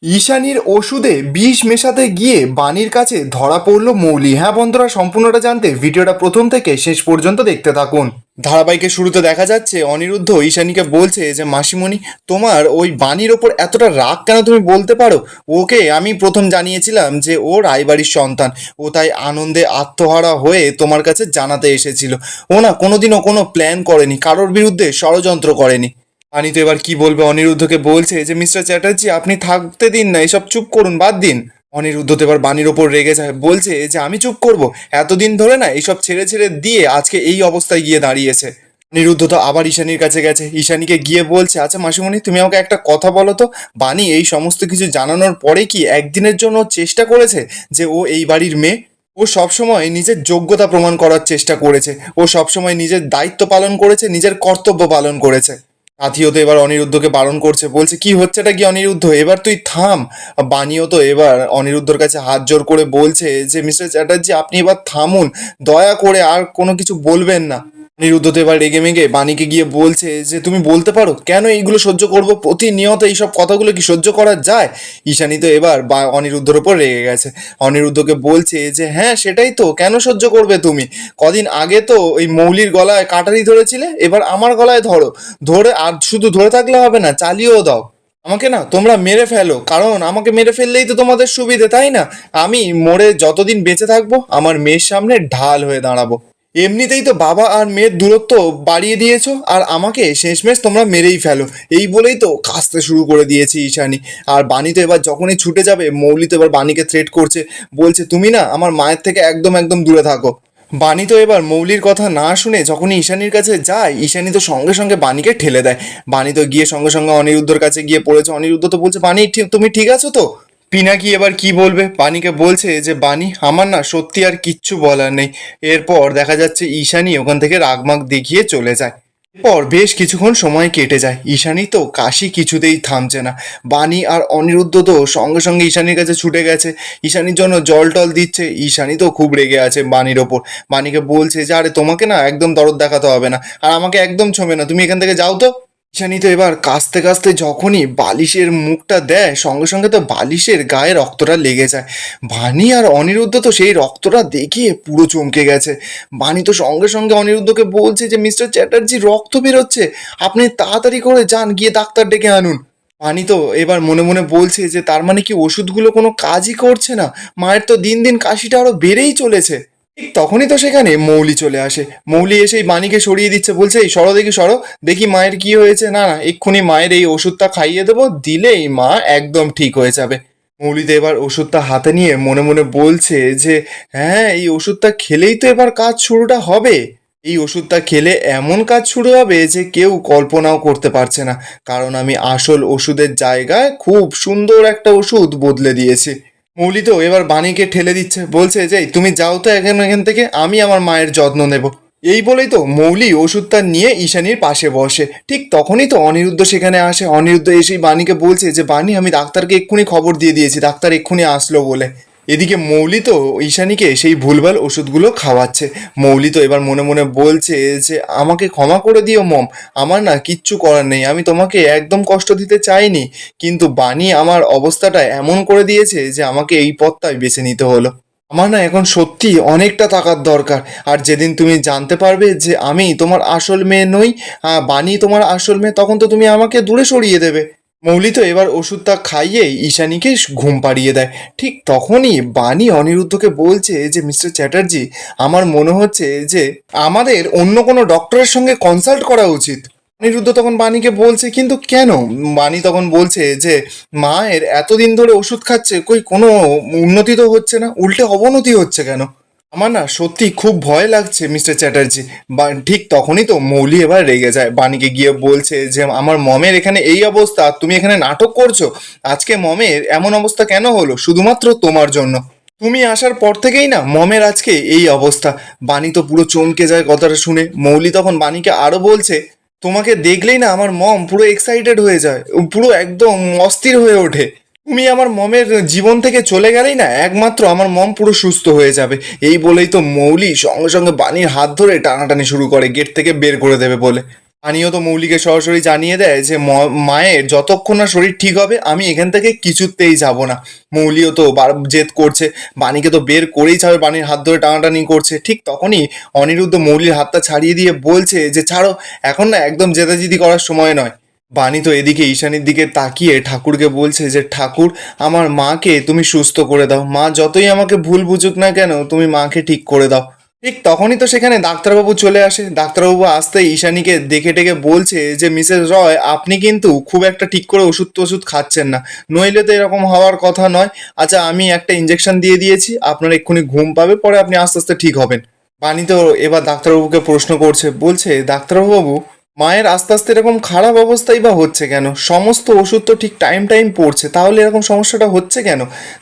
ঈশানীর ওষুধে বিষ মেশাতে গিয়ে বাণীর কাছে ধরা পড়ল মৌলি। হ্যাঁ বন্ধুরা, সম্পূর্ণটা জানতে ভিডিওটা প্রথম থেকে শেষ পর্যন্ত দেখতে থাকুন। ধারাবাহিকের শুরুতে দেখা যাচ্ছে অনিরুদ্ধ ঈশানীকে বলছে যে মাসিমণি, তোমার ওই বাণীর ওপর এতটা রাগ কেন, তুমি বলতে পারো? ওকে আমি প্রথম জানিয়েছিলাম যে ও রায়বাড়ির সন্তান, ও তাই আনন্দে আত্মহারা হয়ে তোমার কাছে জানাতে এসেছিল। ও না কোনোদিনও কোনো প্ল্যান করেনি, কারোর বিরুদ্ধে ষড়যন্ত্র করেনি। আনি তো এবার কি বলবে, অনিরুদ্ধকে বলছে যে মিস্টার চ্যাটার্জি আপনি থাকতে দিন না, এসব চুপ করুন, বাদ দিন। অনিরুদ্ধ তো এবার বাণীর ওপর রেগে যায়, বলছে যে আমি চুপ করব? এতদিন ধরে না এইসব ছেড়ে ছেড়ে দিয়ে আজকে এই অবস্থায় গিয়ে দাঁড়িয়েছে। অনিরুদ্ধ তো আবার ঈশানীর কাছে গেছে, ঈশানীকে গিয়ে বলছে আচ্ছা মাসিমণি, তুমি আমাকে একটা কথা বলো তো, বাণী এই সমস্ত কিছু জানানোর পরে কি একদিনের জন্য ও চেষ্টা করেছে যে ও এই বাড়ির মেয়ে? ও সবসময় নিজের যোগ্যতা প্রমাণ করার চেষ্টা করেছে, ও সবসময় নিজের দায়িত্ব পালন করেছে, নিজের কর্তব্য পালন করেছে। সাথীও তো এবার অনিরুদ্ধকে বারণ করছে, বলছে কি হচ্ছেটা কি অনিরুদ্ধ, এবার তুই থাম। বাণীও তো এবার অনিরুদ্ধর কাছে হাত জোর করে বলছে যে মিস্টার চ্যাটার্জি আপনি এবার থামুন, দয়া করে আর কোনো কিছু বলবেন না। অনিরুদ্ধ তো এবার রেগে মেগে বাণীকে গিয়ে বলছে যে তুমি বলতে পারো কেন এইগুলো সহ্য করবো, প্রতিনিয়ত এইসব কথাগুলো কি সহ্য করা যায়? ঈশানী তো এবার অনিরুদ্ধর ওপর রেগে গেছে, অনিরুদ্ধকে বলছে যে হ্যাঁ সেটাই তো, কেন সহ্য করবে তুমি? কদিন আগে তো ওই মৌলির গলায় কাটারি ধরেছিলে, এবার আমার গলায় ধরো। ধরে আর শুধু ধরে থাকলে হবে না, চালিয়েও দাও। আমাকে না তোমরা মেরে ফেলো, কারণ আমাকে মেরে ফেললেই তো তোমাদের সুবিধে, তাই না? আমি মরে যতদিন বেঁচে থাকবো আমার মেয়ের সামনে ঢাল হয়ে দাঁড়াবো। এমনিতেই তো বাবা আর মেয়ের দূরত্ব বাড়িয়ে দিয়েছো, আর আমাকে শেষমেশ তোমরা মেরেই ফেলো, এই বলেই তো কাঁচতে শুরু করে দিয়েছি ঈশানী। আর বাণী তো এবার যখনই ছুটে যাবে, মৌলি তো এবার বাণীকে থ্রেট করছে, বলছে তুমি না আমার মায়ের থেকে একদম একদম দূরে থাকো। বাণী তো এবার মৌলির কথা না শুনে যখনই ঈশানীর কাছে যায়, ঈশানী তো সঙ্গে সঙ্গে বাণীকে ঠেলে দেয়। বাণী তো গিয়ে সঙ্গে সঙ্গে অনিরুদ্ধর কাছে গিয়ে পড়েছে, অনিরুদ্ধ তো বলছে বাণী তুমি ঠিক আছো তো? পিনাকি এবার কি বলবে, বাণীকে বলছে যে বাণী আমার না সত্যি আর কিচ্ছু বলার নেই। এরপর দেখা যাচ্ছে ঈশানী ওখান থেকে রাগমাগ দেখিয়ে চলে যায়। এরপর বেশ কিছুক্ষণ সময় কেটে যায়, ঈশানী তো কাশি কিছুতেই থামছে না। বাণী আর অনিরুদ্ধ তো সঙ্গে সঙ্গে ঈশানীর কাছে ছুটে গেছে, ঈশানীর জন্য জল টল দিচ্ছে। ঈশানী তো খুব রেগে আছে বাণীর ওপর, বাণীকে বলছে যে আরে তোমাকে না একদম দরদ দেখাতে হবে না, আর আমাকে একদম ছোঁবে না, তুমি এখান থেকে যাও তো। ঈশানী তো এবার কাস্তে কাস্তে যখনই বালিশের মুখটা দেয়, সঙ্গে সঙ্গে তো বালিশের গায়ে রক্তটা লেগে যায়। বাণী আর অনিরুদ্ধ তো সেই রক্তটা দেখে পুরো চমকে গেছে। বাণী তো সঙ্গে সঙ্গে অনিরুদ্ধকে বলছে যে মিস্টার চ্যাটার্জি রক্ত বেরোচ্ছে, আপনি তাড়াতাড়ি করে যান, গিয়ে ডাক্তার ডেকে আনুন। বাণী তো এবার মনে মনে বলছে যে তার মানে কি ওষুধগুলো কোনো কাজই করছে না, মায়ের তো দিন দিন কাশিটা আরো বেড়েই চলেছে। ঠিক তখনই তো সেখানে মৌলি চলে আসে, মৌলি এসেই বাণীকে সরিয়ে দিচ্ছে, বলছে এই সরো দেখি, সরো দেখি মায়ের কি হয়েছে। না না, এক্ষুনি মায়ের এই ওষুধটা খাইয়ে দেবো, দিলেই মা একদম ঠিক হয়ে যাবে। মৌলিতে এবার ওষুধটা হাতে নিয়ে মনে মনে বলছে যে হ্যাঁ এই ওষুধটা খেলেই তো এবার কাজ শুরুটা হবে। এই ওষুধটা খেলে এমন কাজ শুরু হবে যে কেউ কল্পনাও করতে পারছে না, কারণ আমি আসল ওষুধের জায়গায় খুব সুন্দর একটা ওষুধ বদলে দিয়েছি। মৌলি তো এবার বাণীকে ঠেলে দিচ্ছে, বলছে যে তুমি যাও তো এখান থেকে, আমি আমার মায়ের যত্ন নেব। এই বলেই তো মৌলি ওষুধটা নিয়ে ঈশানীর পাশে বসে। ঠিক তখনই তো অনিরুদ্ধ সেখানে আসে, অনিরুদ্ধ এসেই বাণীকে বলছে যে বাণী আমি ডাক্তারকে এক্ষুনি খবর দিয়ে দিয়েছি, ডাক্তার এক্ষুনি আসলো বলে। এদিকে মৌলি তো ঈশানীকে সেই ভুলভাল ওষুধগুলো খাওয়াচ্ছে। মৌলি তো এবার মনে মনে বলছে যে আমাকে ক্ষমা করে দিও মম, আমার না কিচ্ছু করার নেই, আমি তোমাকে একদম কষ্ট দিতে চাইনি, কিন্তু বাণী আমার অবস্থাটা এমন করে দিয়েছে যে আমাকে এই পথটাই বেছে নিতে হলো। আমার না এখন সত্যি অনেকটা টাকার দরকার, আর যেদিন তুমি জানতে পারবে যে আমি তোমার আসল মেয়ে নই, বাণী তোমার আসল মেয়ে, তখন তো তুমি আমাকে দূরে সরিয়ে দেবে। মৌলি তো এবার ওষুধটা খাইয়ে ঈশানীকে ঘুম পাড়িয়ে দেয়। ঠিক তখনই বাণী অনিরুদ্ধকে বলছে যে মিস্টার চ্যাটার্জি, আমার মনে হচ্ছে যে আমাদের অন্য কোনো ডক্টরের সঙ্গে কনসাল্ট করা উচিত। অনিরুদ্ধ তখন বাণীকে বলছে কিন্তু কেন? বাণী তখন বলছে যে মায়ের এতদিন ধরে ওষুধ খাচ্ছে, কই কোনো উন্নতি তো হচ্ছে না, উল্টে অবনতি হচ্ছে কেন? আমার না সত্যি খুব ভয় লাগছে মিস্টার চ্যাটার্জি। বা ঠিক তখনই তো মৌলি এবার রেগে যায়, বাণীকে গিয়ে বলছে যে আমার মমের এখানে এই অবস্থা, আর তুমি এখানে নাটক করছো। আজকে মমের এমন অবস্থা কেন হলো? শুধুমাত্র তোমার জন্য। তুমি আসার পর থেকেই না মমের আজকে এই অবস্থা। বাণী তো পুরো চমকে যায় কথাটা শুনে। মৌলি তখন বাণীকে আরো বলছে তোমাকে দেখলেই না আমার মম পুরো এক্সাইটেড হয়ে যায়, পুরো একদম অস্থির হয়ে ওঠে। তুমি আমার মমের জীবন থেকে চলে গেলেই না একমাত্র আমার মম পুরো সুস্থ হয়ে যাবে। এই বলেই তো মৌলি সঙ্গে সঙ্গে বাণীর হাত ধরে টানাটানি শুরু করে, গেট থেকে বের করে দেবে বলে। বাণীও তো মৌলিকে সরাসরি জানিয়ে দেয় যে মায়ের যতক্ষণ না শরীর ঠিক হবে আমি এখান থেকে কিছুতেই যাব না। মৌলিও তো জেদ করছে, বাণীকে তো বের করেই ছাড়বে, বাণীর হাত ধরে টানাটানি করছে। ঠিক তখনই অনিরুদ্ধ মৌলির হাতটা ছাড়িয়ে দিয়ে বলছে যে ছাড়ো, এখন না একদম জেদাজিদি করার সময় নয়। বাণী তো এদিকে ঈশানীর দিকে তাকিয়ে ঠাকুরকে বলছে যে ঠাকুর, আমার মাকে তুমি সুস্থ করে দাও, মা যতই আমাকে ভুল বুঝুক না কেন তুমি মাকে ঠিক করে দাও। ঠিক তখনই তো সেখানে ডাক্তারবাবু চলে আসে। ডাক্তারবাবু আসতেই ঈশানীকে দেখে টেকে বলছে যে মিসেস রয়, আপনি কিন্তু খুব একটা ঠিক করে ওষুধ টষুধ খাচ্ছেন না, নইলে তো এরকম হওয়ার কথা নয়। আচ্ছা, আমি একটা ইঞ্জেকশন দিয়ে দিয়েছি, আপনার এক্ষুনি ঘুম পাবে, পরে আপনি আস্তে আস্তে ঠিক হবেন। বাণী তো এবার ডাক্তারবাবুকে প্রশ্ন করছে, বলছে ডাক্তারবাবু, মায়ের আস্তে আস্তে এরকম খারাপ অবস্থাই বা হচ্ছে কেন? সমস্ত ওষুধ তো ঠিক টাইম টাইম পড়ছে, তাহলে এরকম সমস্যাটা হচ্ছে কেন?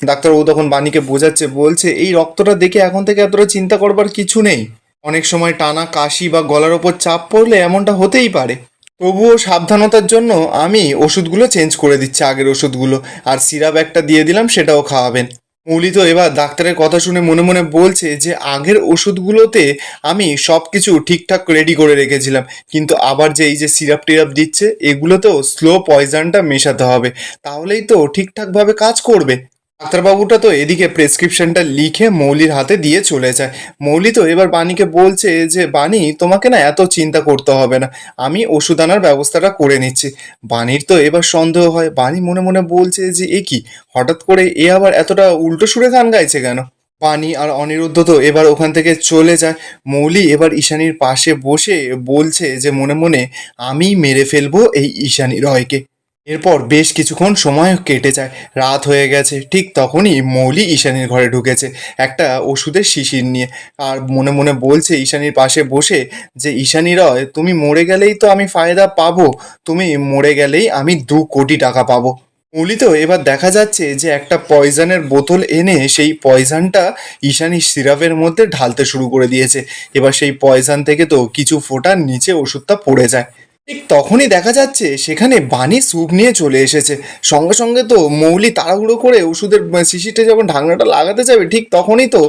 ডাক্তারবাবু তখন বাণীকে বোঝাচ্ছে, বলছে এই রক্তটা দেখে এখন থেকে এতটা চিন্তা করবার কিছু নেই। অনেক সময় টানা কাশি বা গলার ওপর চাপ পড়লে এমনটা হতেই পারে। তবুও সাবধানতার জন্য আমি ওষুধগুলো চেঞ্জ করে দিচ্ছি, আগের ওষুধগুলো, আর সিরাপ একটা দিয়ে দিলাম, সেটাও খাওয়াবেন। মৌলি তো এবার ডাক্তারের কথা শুনে মনে মনে বলছে যে আগের ওষুধগুলোতে আমি সব কিছু ঠিকঠাক রেডি করে রেখেছিলাম, কিন্তু আবার যে এই যে সিরাপ টিরাপ দিচ্ছে এগুলোতেও স্লো পয়জনটা মেশাতে হবে, তাহলেই তো ঠিকঠাকভাবে কাজ করবে। ডাক্তারবাবুটা তো এদিকে প্রেসক্রিপশনটা লিখে মৌলির হাতে দিয়ে চলে যায়। মৌলি তো এবার বাণীকে বলছে যে বাণী, তোমাকে না এত চিন্তা করতে হবে না, আমি ওষুধ আনার ব্যবস্থাটা করে নিচ্ছি। বাণীর তো এবার সন্দেহ হয়, বাণী মনে মনে বলছে যে এ কি, হঠাৎ করে এ আবার এতটা উল্টো সুরে গান গাইছে কেন? বাণী আর অনিরুদ্ধ তো এবার ওখান থেকে চলে যায়। মৌলি এবার ঈশানীর পাশে বসে বলছে যে মনে মনে, আমি মেরে ফেলবো এই ঈশানী রয়কে। এরপর বেশ কিছুক্ষণ সময় কেটে যায়, রাত হয়ে গেছে। ঠিক তখনই মৌলি ঈশানীর ঘরে ঢুকেছে একটা ওষুধের শিশির নিয়ে, আর মনে মনে বলছে ঈশানীর পাশে বসে যে ঈশানী রয়, তুমি মরে গেলেই তো আমি ফায়দা পাবো, তুমি মরে গেলেই আমি 2 কোটি টাকা পাবো। মৌলিতেও এবার দেখা যাচ্ছে যে একটা পয়জনের বোতল এনে সেই পয়জনটা ঈশানী সিরাপের মধ্যে ঢালতে শুরু করে দিয়েছে। এবার সেই পয়জন থেকে তো কিছু ফোঁটা নিচে ওষুধটা পড়ে যায়। ঠিক তখনই দেখা যাচ্ছে সেখানে বাণী স্যুপ নিয়ে চলে এসেছে। সঙ্গে সঙ্গে তো মৌলি তাড়াহুড়ো করে ওষুধের শিশিটা যখন ঢাকনাটা লাগাতে যাবে, ঠিক তখনই তো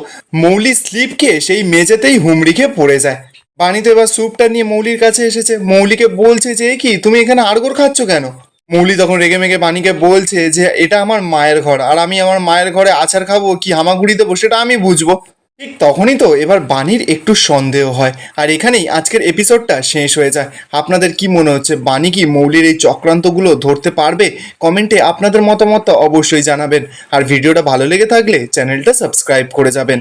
মৌলি স্লিপ খেয়ে সেই মেঝেতেই হুমড়ি খেয়ে পড়ে যায়। বাণী তো এবার স্যুপটা নিয়ে মৌলির কাছে এসেছে, মৌলিকে বলছে যে এ কি, তুমি এখানে আড়গোড় খাচ্ছ কেন? মৌলি তখন রেগে মেগে বাণীকে বলছে যে এটা আমার মায়ের ঘর, আর আমি আমার মায়ের ঘরে আছাড় খাবো কি হামাগুড়ি দেবো সেটা আমি বুঝবো। ঠিক তখনই তো এবার বাণীর একটু সন্দেহ হয়, আর এখানেই আজকের এপিসোডটা শেষ হয়ে যায়। আপনাদের কি মনে হচ্ছে, বাণী কি মৌলির এই চক্রান্তগুলো ধরতে পারবে? কমেন্টে আপনাদের মতামত অবশ্যই জানাবেন, আর ভিডিওটা ভালো লেগে থাকলে চ্যানেলটা সাবস্ক্রাইব করে যাবেন।